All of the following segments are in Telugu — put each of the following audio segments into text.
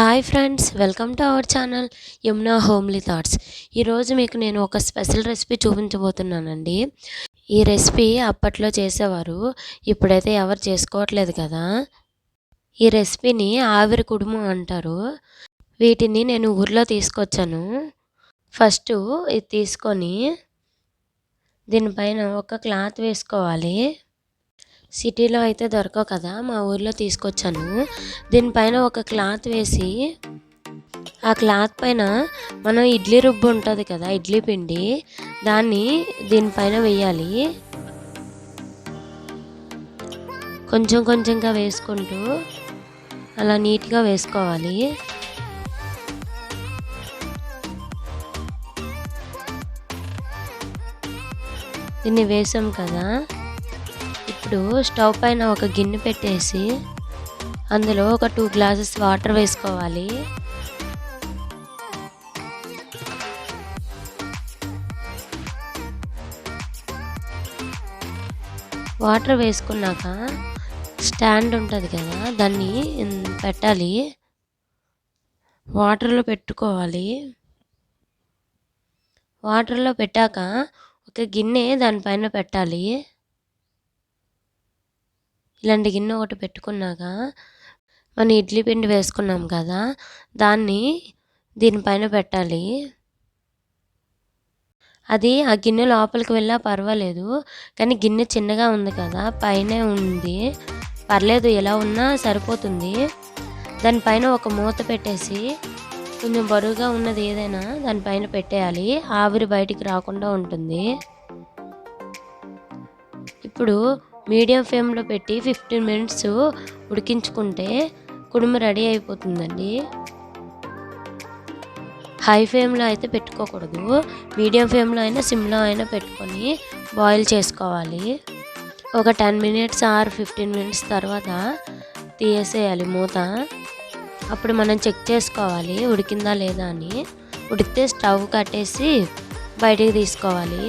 Hi friends, welcome to our channel Yamuna homely thoughts. ఈరోజు మీకు నేను ఒక స్పెషల్ రెసిపీ చూపించబోతున్నానండి. ఈ రెసిపీ అప్పట్లో చేసేవారు, ఇప్పుడైతే ఎవరు చేసుకోవట్లేదు కదా. ఈ రెసిపీని ఆవిరి కుడుము అంటారు. వీటిని నేను ఊర్లో తీసుకొచ్చాను. ఫస్ట్ ఇది తీసుకొని దీనిపైన ఒక క్లాత్ వేసుకోవాలి. సిటీలో అయితే దొరకవు కదా, మా ఊర్లో తీసుకొచ్చాను. దీనిపైన ఒక క్లాత్ వేసి ఆ క్లాత్ పైన మనం ఇడ్లీ రుబ్బు ఉంటుంది కదా, ఇడ్లీ పిండి, దాన్ని దీనిపైన వేయాలి. కొంచెం కొంచెంగా వేసుకుంటూ అలా నీట్గా వేసుకోవాలి. దీన్ని వేసాం కదా. ఇప్పుడు స్టవ్ పైన ఒక గిన్నె పెట్టేసి అందులో ఒక 2 గ్లాసెస్ వాటర్ వేసుకోవాలి. వాటర్ వేసుకున్నాక స్టాండ్ ఉంటుంది కదా, దాన్ని పెట్టాలి. వాటర్లో పెట్టుకోవాలి. వాటర్లో పెట్టాక ఒక గిన్నె దానిపైన పెట్టాలి. ఇలాంటి గిన్నె ఒకటి పెట్టుకున్నాక మనం ఇడ్లీ పిండి వేసుకున్నాం కదా, దాన్ని దీనిపైన పెట్టాలి. అది ఆ గిన్నె లోపలికి వెళ్ళా పర్వాలేదు, కానీ గిన్నె చిన్నగా ఉంది కదా, పైనే ఉంది, పర్లేదు ఎలా ఉన్నా సరిపోతుంది. దానిపైన ఒక మూత పెట్టేసి కొంచెం బరువుగా ఉన్నది ఏదైనా దానిపైన పెట్టేయాలి. ఆవిరి బయటికి రాకుండా ఉంటుంది. ఇప్పుడు మీడియం ఫ్లేమ్లో పెట్టి 15 మినిట్స్ ఉడికించుకుంటే కుడుము రెడీ అయిపోతుందండి. హై ఫ్లేమ్లో అయితే పెట్టుకోకూడదు, మీడియం ఫ్లేమ్లో అయినా సిమ్లో అయినా పెట్టుకొని బాయిల్ చేసుకోవాలి. ఒక 10 మినిట్స్ ఆర్ 15 మినిట్స్ తర్వాత తీసేయాలి మూత. అప్పుడు మనం చెక్ చేసుకోవాలి ఉడికిందా లేదా అని. ఉడికితే స్టవ్ కట్టేసి బయటికి తీసుకోవాలి.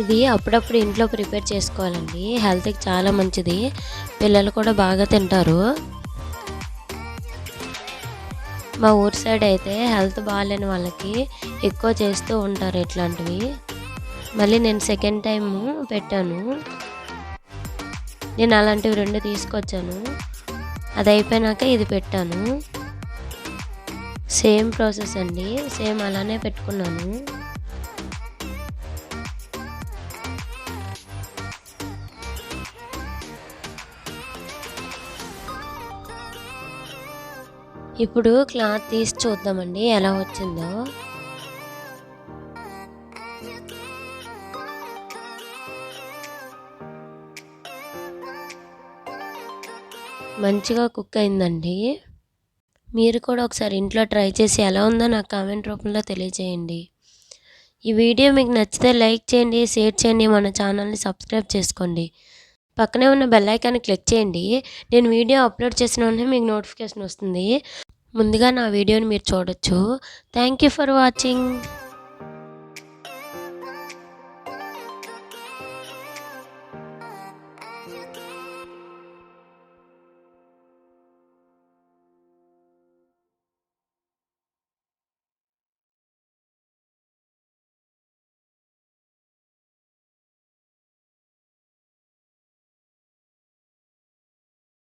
ఇది అప్పుడప్పుడు ఇంట్లో ప్రిపేర్ చేసుకోవాలండి, హెల్త్కి చాలా మంచిది. పిల్లలు కూడా బాగా తింటారు. మా ఊరు సైడ్ అయితే హెల్త్ బాగాలేని వాళ్ళకి ఎక్కువ చేస్తూ ఉంటారు ఇట్లాంటివి. మళ్ళీ నేను సెకండ్ టైం పెట్టాను. నేను అలాంటివి 2 తీసుకొచ్చాను. అది అయిపోయినాక ఇది పెట్టాను. సేమ్ ప్రాసెస్ అండి, సేమ్ అలానే పెట్టుకున్నాను. ఇప్పుడు క్లాత్ తీసి చూద్దామండి ఎలా వచ్చిందో. మంచిగా కుక్ అయిందండి. మీరు కూడా ఒకసారి ఇంట్లో ట్రై చేసి ఎలా ఉందో నాకు కామెంట్ రూపంలో తెలియజేయండి. ఈ వీడియో మీకు నచ్చితే లైక్ చేయండి, షేర్ చేయండి, మన ఛానల్ని సబ్స్క్రైబ్ చేసుకోండి. పక్కనే ఉన్న బెల్ ఐకాన్ని క్లిక్ చేయండి. నేను వీడియో అప్లోడ్ చేసిన వెంటనే మీకు నోటిఫికేషన్ వస్తుంది. ముందుగా నా వీడియోని మీరు చూడొచ్చు. Thank you for watching.